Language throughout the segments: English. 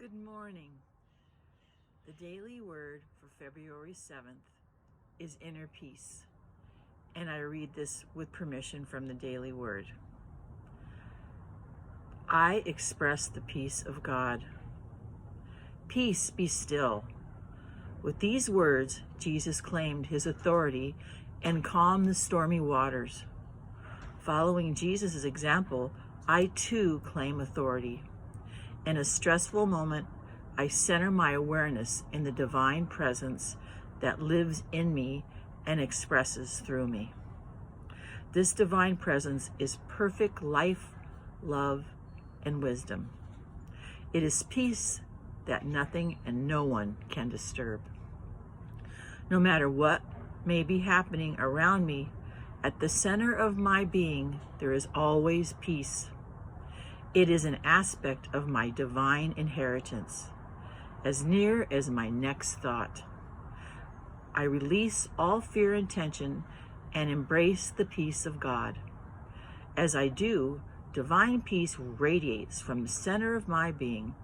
Good morning. The daily word for February 7th is inner peace, and I read this with permission from the daily word. I express the peace of God. Peace, be still. With these words, Jesus claimed his authority and calmed the stormy waters. Following Jesus' example, I too claim authority. In a stressful moment, I center my awareness in the divine presence that lives in me and expresses through me. This divine presence is perfect life, love, and wisdom. It is peace that nothing and no one can disturb. No matter what may be happening around me, at the center of my being, there is always peace. It is an aspect of my divine inheritance, as near as my next thought. I release all fear and tension and embrace the peace of God. As I do, divine peace radiates from the center of my being.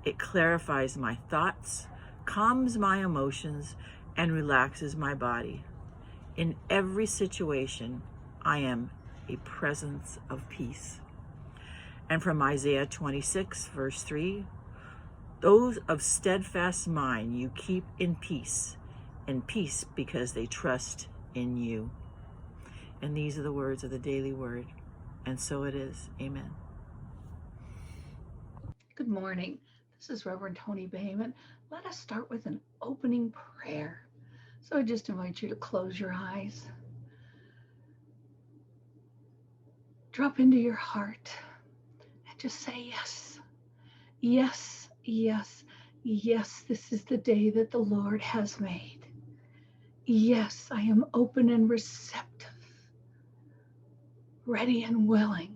It clarifies my thoughts, calms my emotions, and relaxes my body. In every situation, I am a presence of peace. And from Isaiah 26, verse 3, those of steadfast mind you keep in peace because they trust in you. And these are the words of the daily word. And so it is. Amen. Good morning. This is Reverend Toni Boehm, and let us start with an opening prayer. So I just invite you to close your eyes, drop into your heart, and just say yes. Yes, yes, yes, this is the day that the Lord has made. Yes, I am open and receptive, ready and willing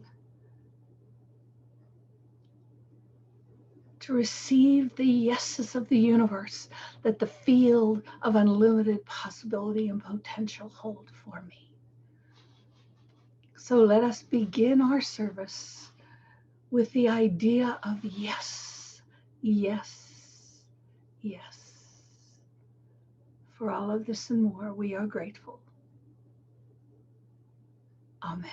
to receive the yeses of the universe that the field of unlimited possibility and potential hold for me. So let us begin our service with the idea of yes, yes, yes. For all of this and more, we are grateful. Amen.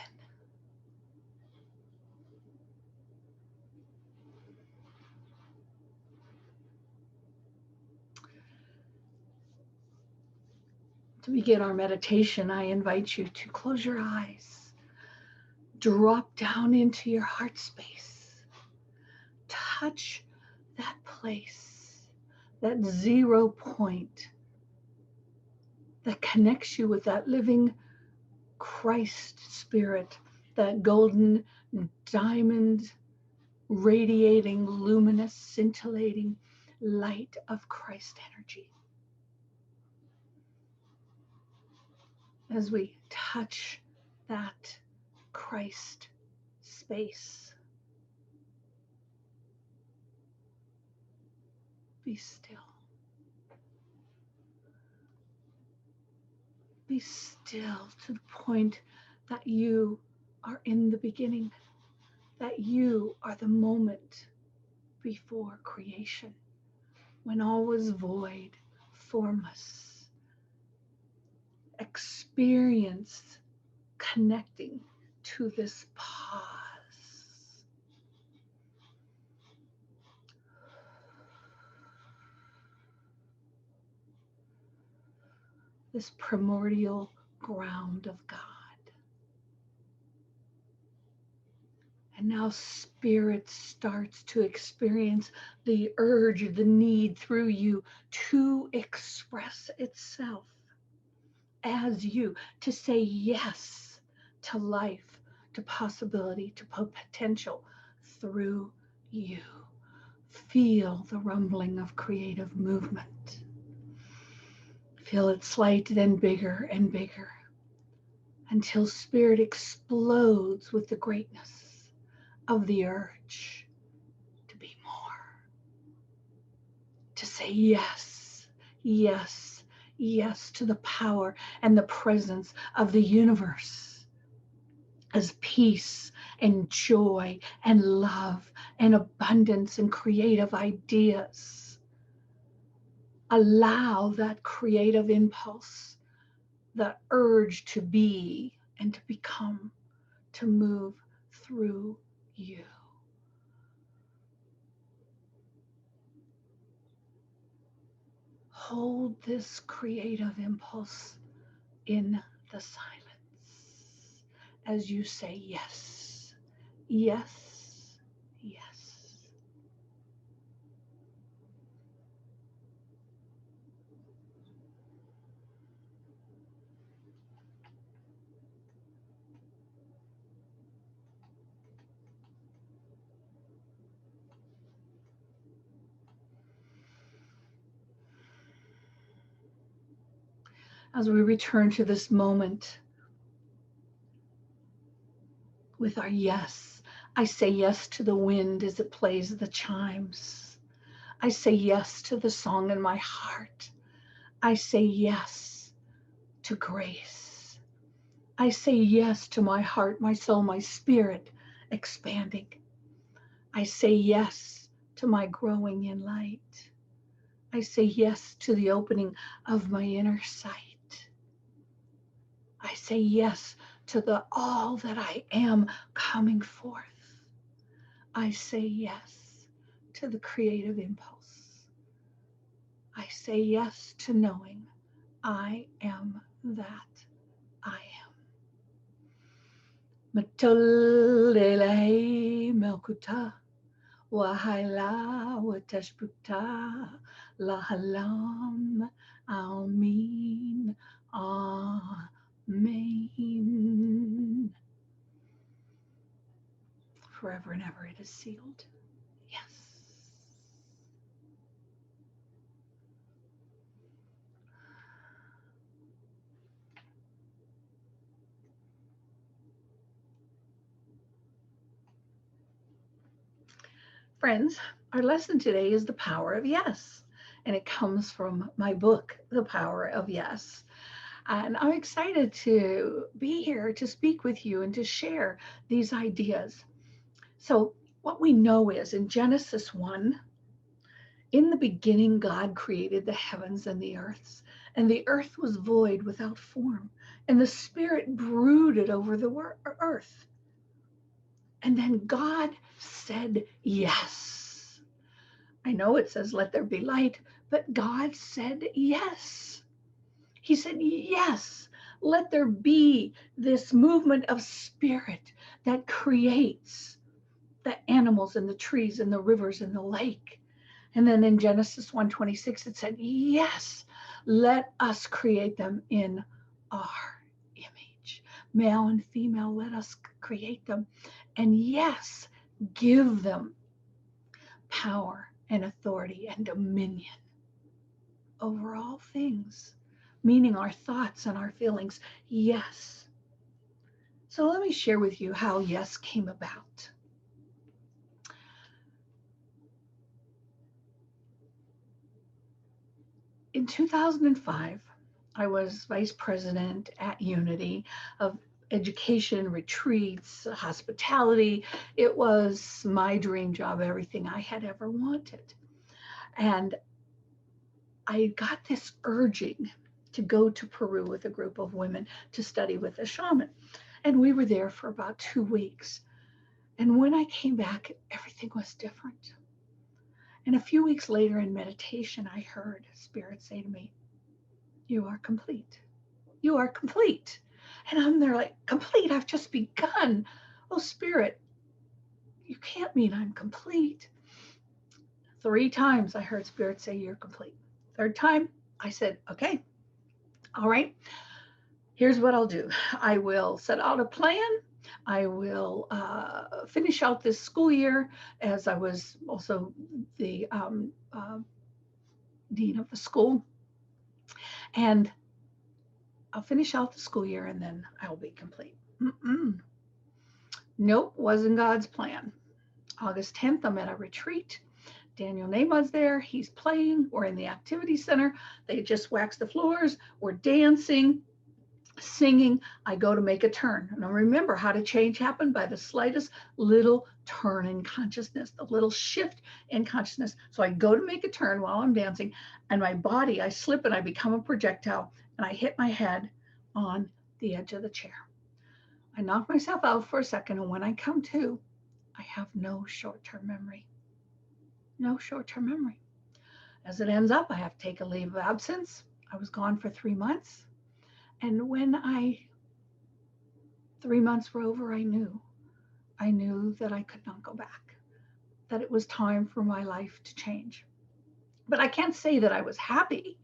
To begin our meditation, I invite you to close your eyes, drop down into your heart space, touch that place, that 0 point that connects you with that living Christ spirit, that golden diamond radiating, luminous, scintillating light of Christ energy. As we touch that Christ space, be still. Be still to the point that you are in the beginning, that you are the moment before creation, when all was void, formless. Experience connecting to this pause. This primordial ground of God. And now spirit starts to experience the urge, the need through you to express itself as you, to say yes to life, to possibility, to potential through you. Feel the rumbling of creative movement. Feel it slight, then bigger and bigger, until spirit explodes with the greatness of the urge to be more. To say yes, yes, yes to the power and the presence of the universe as peace and joy and love and abundance and creative ideas. Allow that creative impulse, the urge to be and to become, to move through you. Hold this creative impulse in the silence as you say yes, yes, yes. As we return to this moment with our yes, I say yes to the wind as it plays the chimes. I say yes to the song in my heart. I say yes to grace. I say yes to my heart, my soul, my spirit expanding. I say yes to my growing in light. I say yes to the opening of my inner sight. I say yes to the all that I am coming forth. I say yes to the creative impulse. I say yes to knowing I am that I am. Matolele melkuta, wahaila watashputa, lahalam, almin, amen. Forever and ever it is sealed. Yes. Friends, our lesson today is the power of yes. And it comes from my book, The Power of Yes. And I'm excited to be here to speak with you and to share these ideas. So, what we know is in Genesis 1, in the beginning, God created the heavens and the earth was void without form, and the Spirit brooded over the earth. And then God said yes. I know it says, let there be light, but God said yes. He said, yes, let there be this movement of spirit that creates the animals and the trees and the rivers and the lake. And then in Genesis 1:26, it said, yes, let us create them in our image. Male and female, let us create them. And yes, give them power and authority and dominion over all things, meaning our thoughts and our feelings. Yes. So let me share with you how yes came about. In 2005, I was vice president at Unity of education, retreats, hospitality. It was my dream job, everything I had ever wanted. And I got this urging to go to Peru with a group of women to study with a shaman. And we were there for about 2 weeks. And when I came back, everything was different. And a few weeks later in meditation, I heard Spirit say to me, you are complete. You are complete. And I'm there like, complete? I've just begun. Oh, Spirit, you can't mean I'm complete. 3 times I heard Spirit say, you're complete. 3rd time, I said, okay, all right, here's what I'll do. I will set out a plan. I will finish out this school year, as I was also the dean of the school. And I'll finish out the school year and then I'll be complete. Nope, wasn't God's plan. August 10th, I'm at a retreat. Daniel Nama's there. He's playing. We're in the activity center. They just waxed the floors. We're dancing. singing, I go to make a turn. And I remember how to change happened by the slightest little turn in consciousness, the little shift in consciousness. So I go to make a turn while I'm dancing, and my body, I slip and I become a projectile, and I hit my head on the edge of the chair. I knock myself out for a second, and when I come to, I have no short-term memory. No short-term memory. As it ends up, I have to take a leave of absence. I was gone for 3 months. And when 3 months were over, I knew that I could not go back, that it was time for my life to change. But I can't say that I was happy.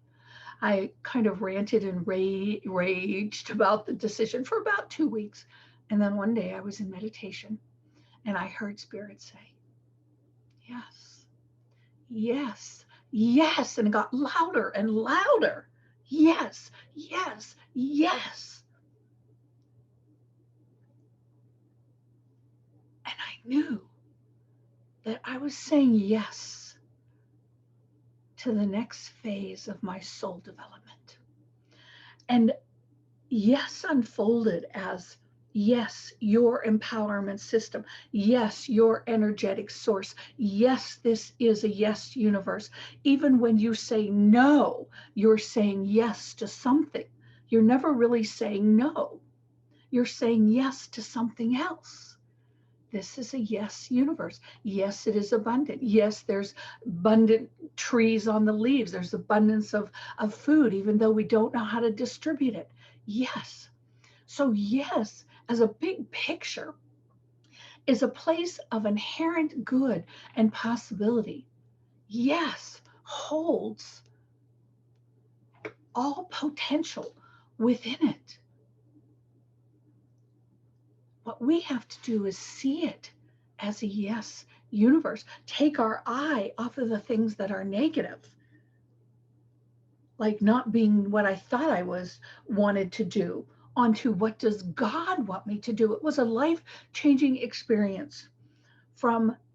I kind of ranted and raged about the decision for about 2 weeks. And then one day I was in meditation and I heard Spirit say, yes, yes, yes. And it got louder and louder. Yes, yes, yes. And I knew that I was saying yes to the next phase of my soul development. And yes unfolded as yes, your empowerment system. Yes, your energetic source. Yes, this is a yes universe. Even when you say no, you're saying yes to something. You're never really saying no. You're saying yes to something else. This is a yes universe. Yes, it is abundant. Yes, there's abundant trees on the leaves. There's abundance of food, even though we don't know how to distribute it. Yes. So yes, as a big picture, is a place of inherent good and possibility. Yes, holds all potential within it. What we have to do is see it as a yes universe. Take our eye off of the things that are negative, like not being what I thought I wanted to do, onto what does God want me to do. It was a life-changing experience.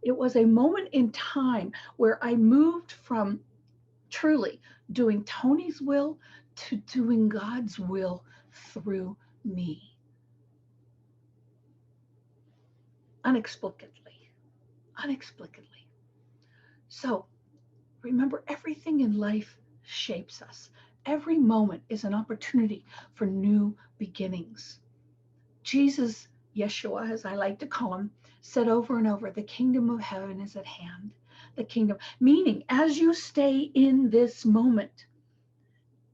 It was a moment in time where I moved from truly doing Toni's will to doing God's will through me. Unexplicably. So remember, everything in life shapes us. Every moment is an opportunity for new beginnings. Jesus, Yeshua, as I like to call him, said over and over, the kingdom of heaven is at hand. The kingdom, meaning as you stay in this moment,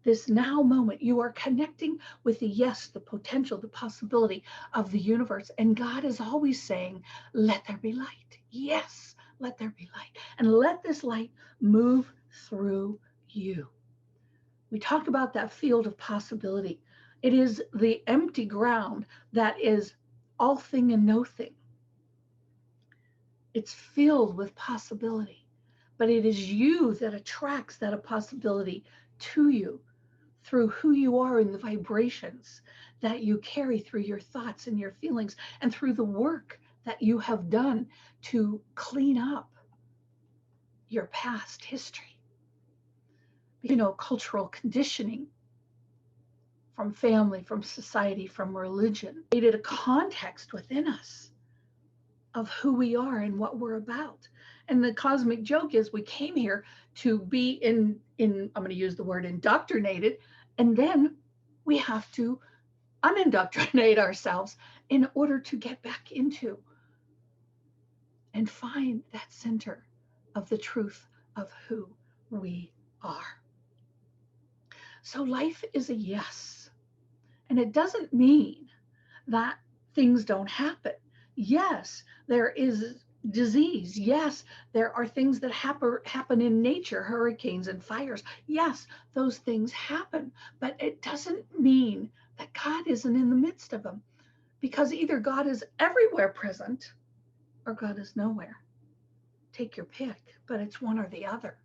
this now moment, you are connecting with the yes, the potential, the possibility of the universe. And God is always saying, let there be light. Yes, let there be light. And let this light move through you. We talk about that field of possibility. It is the empty ground that is all thing and no thing. It's filled with possibility, but it is you that attracts that possibility to you through who you are and the vibrations that you carry through your thoughts and your feelings, and through the work that you have done to clean up your past history. Cultural conditioning from family, from society, from religion, created a context within us of who we are and what we're about. And the cosmic joke is we came here to be in I'm going to use the word indoctrinated, and then we have to unindoctrinate ourselves in order to get back into and find that center of the truth of who we are. So life is a yes. And it doesn't mean that things don't happen. Yes, there is disease. Yes, there are things that happen in nature, hurricanes and fires. Yes, those things happen, but it doesn't mean that God isn't in the midst of them, because either God is everywhere present or God is nowhere. Take your pick, but it's one or the other.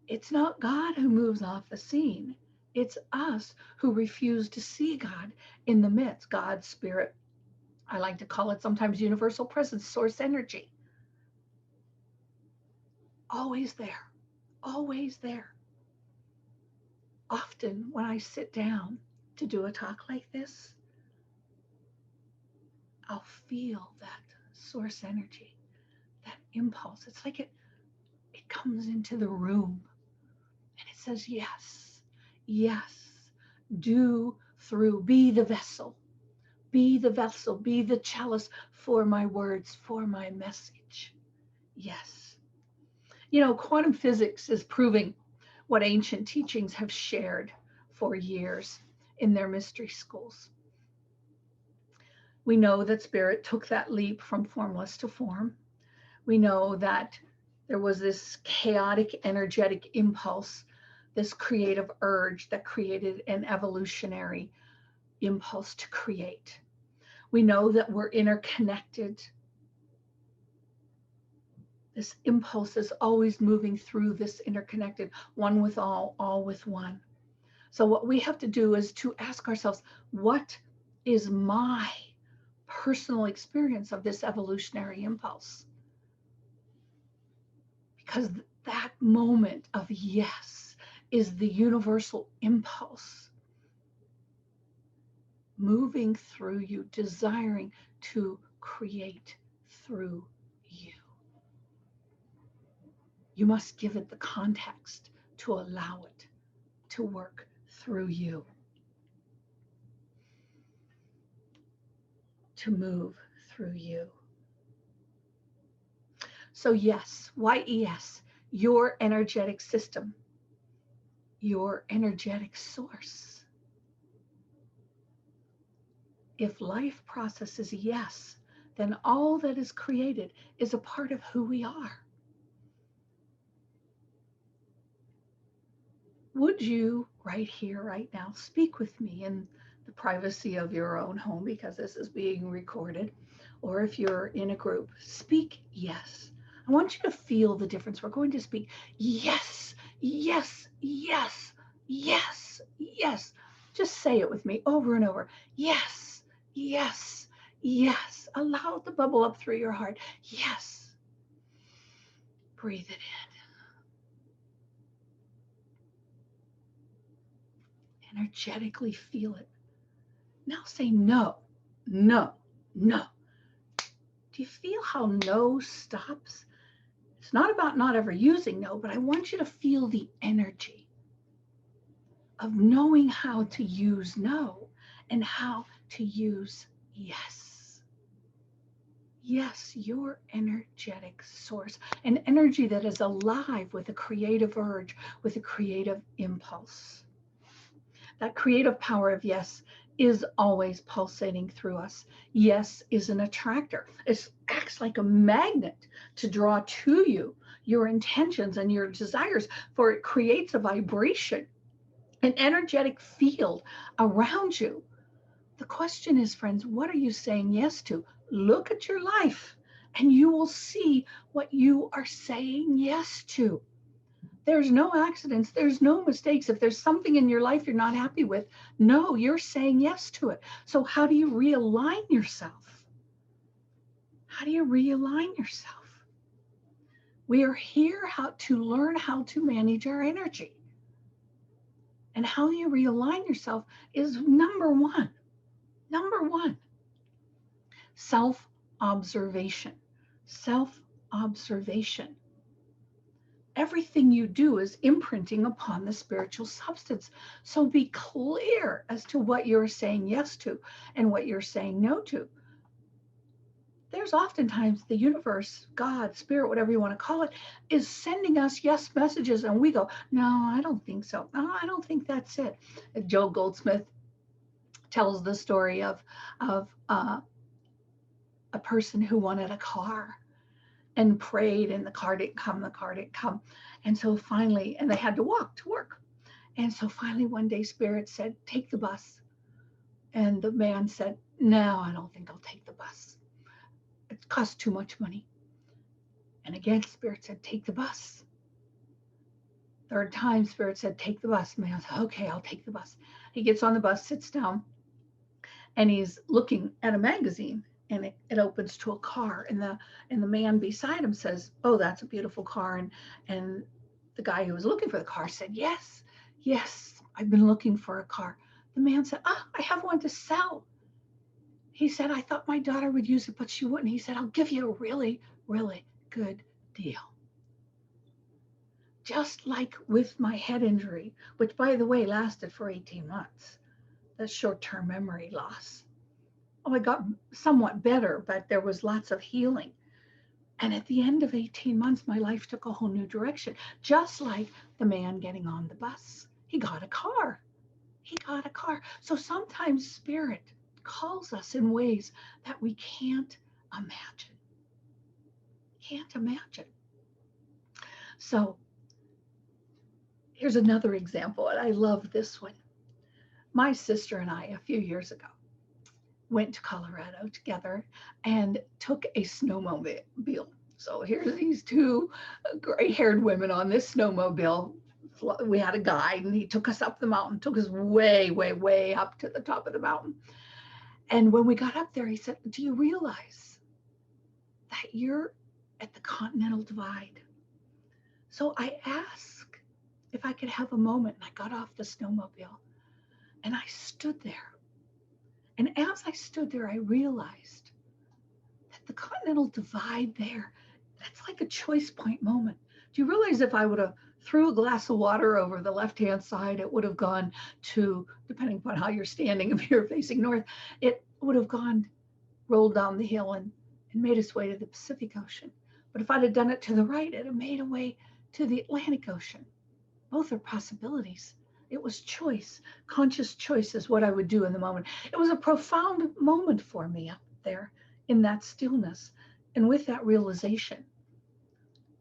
It's not God who moves off the scene. It's us who refuse to see God in the midst. God's spirit, I like to call it sometimes universal presence, source energy. Always there, always there. often when I sit down to do a talk like this, I'll feel that source energy, that impulse. It's like it comes into the room and it says, yes, yes, do through, be the vessel, be the vessel, be the chalice for my words, for my message. Yes. You know, quantum physics is proving what ancient teachings have shared for years in their mystery schools. We know that spirit took that leap from formless to form. We know that there was this chaotic energetic impulse, this creative urge that created an evolutionary impulse to create. We know that we're interconnected. This impulse is always moving through this interconnected, one with all with one. So what we have to do is to ask ourselves, what is my personal experience of this evolutionary impulse? Because that moment of yes is the universal impulse moving through you, desiring to create through you. You must give it the context to allow it to work through you, to move through you. So yes, YES, your energetic system, your energetic source. If life processes yes, then all that is created is a part of who we are. Would you, right here, right now, speak with me in the privacy of your own home, because this is being recorded, or if you're in a group, speak yes. I want you to feel the difference. We're going to speak yes, yes, yes, yes, yes. Just say it with me over and over. Yes, yes, yes. Allow it to bubble up through your heart. Yes. Breathe it in. Energetically feel it. Now say no, no, no. Do you feel how no stops? It's not about not ever using no, but I want you to feel the energy of knowing how to use no and how to use yes. Yes, your energetic source, an energy that is alive with a creative urge, with a creative impulse. That creative power of yes is always pulsating through us. Yes is an attractor. It acts like a magnet to draw to you your intentions and your desires, for it creates a vibration, an energetic field around you. The question is, friends, what are you saying yes to? Look at your life and you will see what you are saying yes to. There's no accidents. There's no mistakes. If there's something in your life you're not happy with, no, you're saying yes to it. So how do you realign yourself? How do you realign yourself? We are here to learn how to manage our energy. And how you realign yourself is number one, self-observation, self-observation. Everything you do is imprinting upon the spiritual substance. So be clear as to what you're saying yes to and what you're saying no to. There's oftentimes the universe, God, spirit, whatever you want to call it, is sending us yes messages, and we go, no, I don't think so. No, I don't think that's it. Joe Goldsmith tells the story of a person who wanted a car and prayed, and the car didn't come. And so finally, and they had to walk to work. And so finally one day Spirit said, take the bus. And the man said, no, I don't think I'll take the bus. It costs too much money. And again, Spirit said, take the bus. Third time, Spirit said, take the bus. Man said, okay, I'll take the bus. He gets on the bus, sits down, and he's looking at a magazine, and it opens to a car, and the man beside him says, oh, that's a beautiful car. And the guy who was looking for the car said, yes, I've been looking for a car. The man said, I have one to sell. He said, I thought my daughter would use it, but she wouldn't. He said, I'll give you a really, really good deal. Just like with my head injury, which, by the way, lasted for 18 months, that's short-term memory loss. Oh, I got somewhat better, but there was lots of healing. And at the end of 18 months, my life took a whole new direction, just like the man getting on the bus. He got a car. He got a car. So sometimes Spirit calls us in ways that we can't imagine. Can't imagine. So here's another example, and I love this one. My sister and I, a few years ago, went to Colorado together and took a snowmobile. So here's these two gray-haired women on this snowmobile. We had a guide, and he took us up the mountain, took us way, way, way up to the top of the mountain. And when we got up there, he said, do you realize that you're at the Continental Divide? So I asked if I could have a moment, and I got off the snowmobile, and I stood there. And as I stood there, I realized that the Continental Divide there, that's like a choice point moment. Do you realize if I would have threw a glass of water over the left-hand side, it would have gone to, depending upon how you're standing, if you're facing north, it would have gone, rolled down the hill and made its way to the Pacific Ocean. But if I'd have done it to the right, it would have made a way to the Atlantic Ocean. Both are possibilities. It was choice. Conscious choice is what I would do in the moment. It was a profound moment for me up there in that stillness and with that realization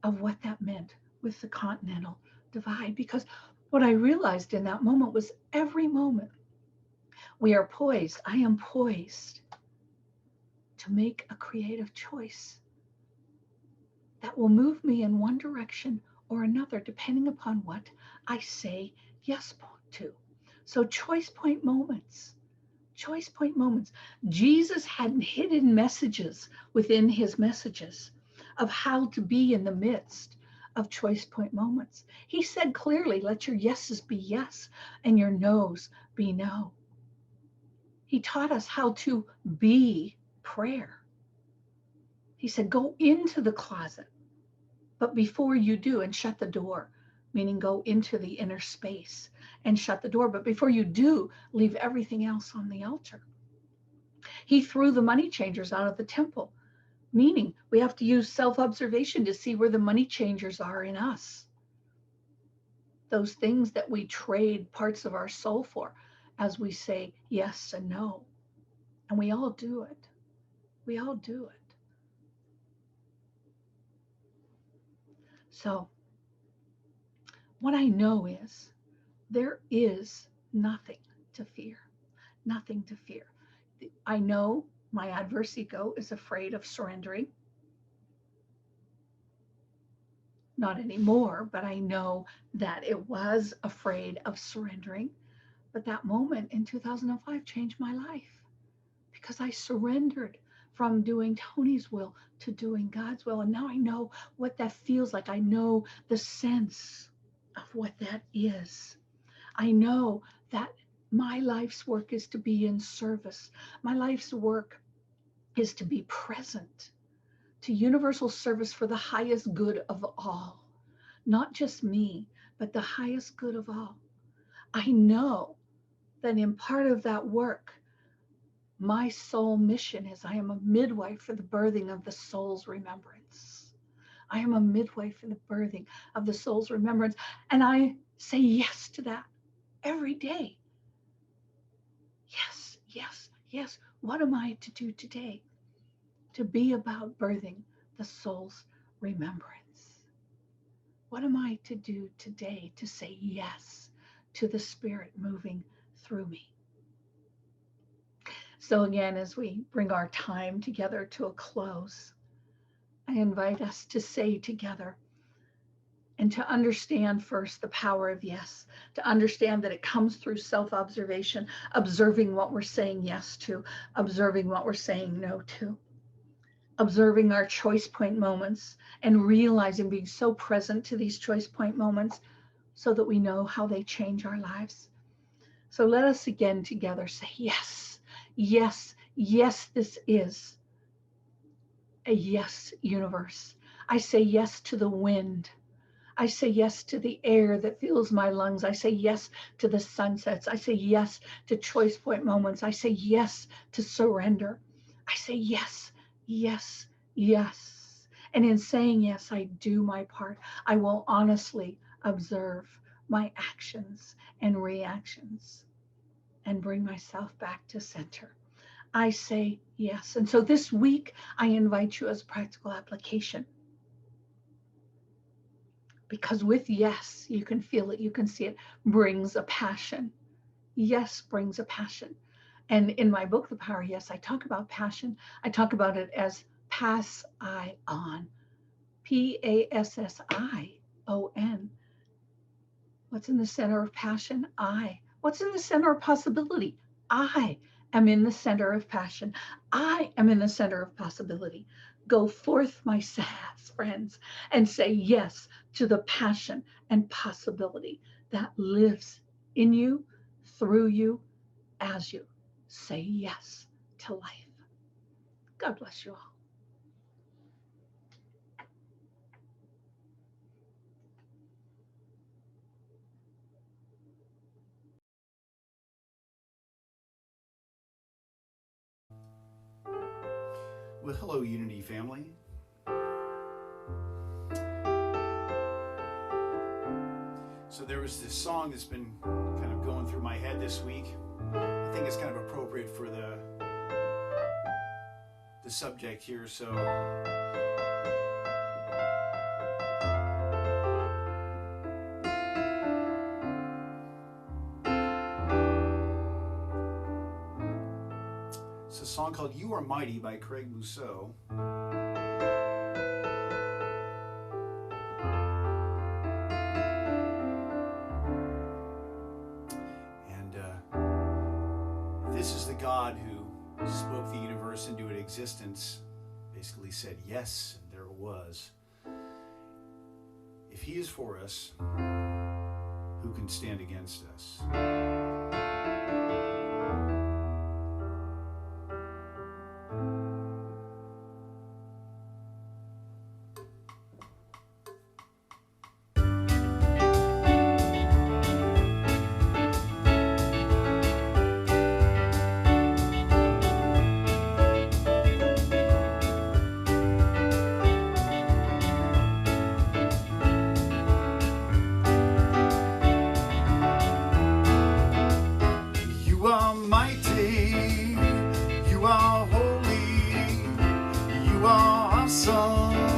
of what that meant with the Continental Divide. Because what I realized in that moment was every moment we are poised. I am poised to make a creative choice that will move me in one direction or another, depending upon what I say yes to. So choice point moments. Choice point moments. Jesus had hidden messages within his messages of how to be in the midst of choice point moments. He said clearly, let your yeses be yes and your noes be no. He taught us how to be prayer. He said, go into the closet, but before you do, and shut the door, meaning go into the inner space and shut the door. But before you do, leave everything else on the altar. He threw the money changers out of the temple, meaning we have to use self-observation to see where the money changers are in us. Those things that we trade parts of our soul for as we say yes and no. And we all do it. We all do it. So what I know is there is nothing to fear, nothing to fear. I know my adverse ego is afraid of surrendering. Not anymore, but I know that it was afraid of surrendering. But that moment in 2005 changed my life because I surrendered from doing Toni's will to doing God's will. And now I know what that feels like. I know the sense of what that is. I know that my life's work is to be in service. My life's work is to be present to universal service for the highest good of all. Not just me, but the highest good of all. I know that in part of that work, my soul mission is I am a midwife for the birthing of the soul's remembrance. I am a midwife for the birthing of the soul's remembrance. And I say yes to that every day. Yes, yes, yes. What am I to do today? To be about birthing the soul's remembrance. What am I to do today to say yes to the Spirit moving through me? So again, as we bring our time together to a close, I invite us to say together and to understand first the power of yes, to understand that it comes through self-observation, observing what we're saying yes to, observing what we're saying no to, observing our choice point moments and realizing, being so present to these choice point moments so that we know how they change our lives. So let us again together say, yes, yes, yes, this is a yes universe. I say yes to the wind. I say yes to the air that fills my lungs. I say yes to the sunsets. I say yes to choice point moments. I say yes to surrender. I say yes, yes, yes. And in saying yes, I do my part. I will honestly observe my actions and reactions and bring myself back to center. I say yes. And so this week, I invite you as practical application, because with yes, you can feel it, you can see it, brings a passion. Yes brings a passion. And in my book, The Power of Yes, I talk about passion. I talk about it as pass I on, PASSION. What's in the center of passion? I. What's in the center of possibility? I am in the center of passion. I am in the center of possibility. Go forth, my sass friends, and say yes to the passion and possibility that lives in you, through you, as you. Say yes to life. God bless you all. Well, hello, Unity family. So there was this song that's been kind of going through my head this week. I think it's kind of appropriate for the subject here. So it's a song called "You Are Mighty" by Craig Mousseau. This is the God who spoke the universe into existence, basically said yes, and there it was. If he is for us, who can stand against us? You are mighty, you are holy, you are awesome.